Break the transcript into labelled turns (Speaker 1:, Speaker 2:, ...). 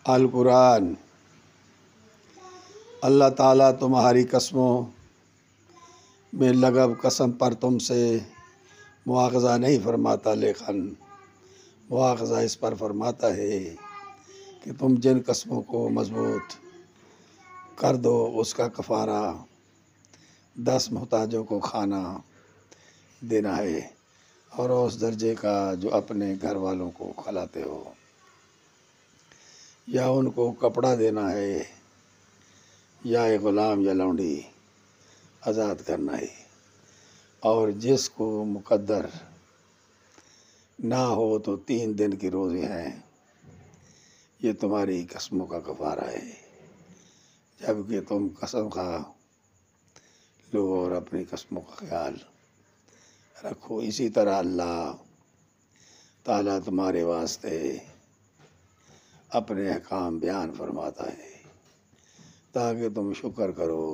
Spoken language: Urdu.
Speaker 1: القرآن اللہ تعالیٰ تمہاری قسموں میں لغو قسم پر تم سے مواخذہ نہیں فرماتا، لیکن مواخذہ اس پر فرماتا ہے کہ تم جن قسموں کو مضبوط کر دو اس کا کفارہ 10 محتاجوں کو کھانا دینا ہے، اور اس درجے کا جو اپنے گھر والوں کو کھلاتے ہو، یا ان کو کپڑا دینا ہے، یا ایک غلام یا لونڈی آزاد کرنا ہے، اور جس کو مقدر نہ ہو تو 3 دن کی روزے ہیں، یہ تمہاری قسموں کا کفارہ ہے جبکہ تم قسم کھا لو اور اپنی قسموں کا خیال رکھو۔ اسی طرح اللہ تعالیٰ تمہارے واسطے اپنے احکام بیان فرماتا ہے تاکہ تم شکر کرو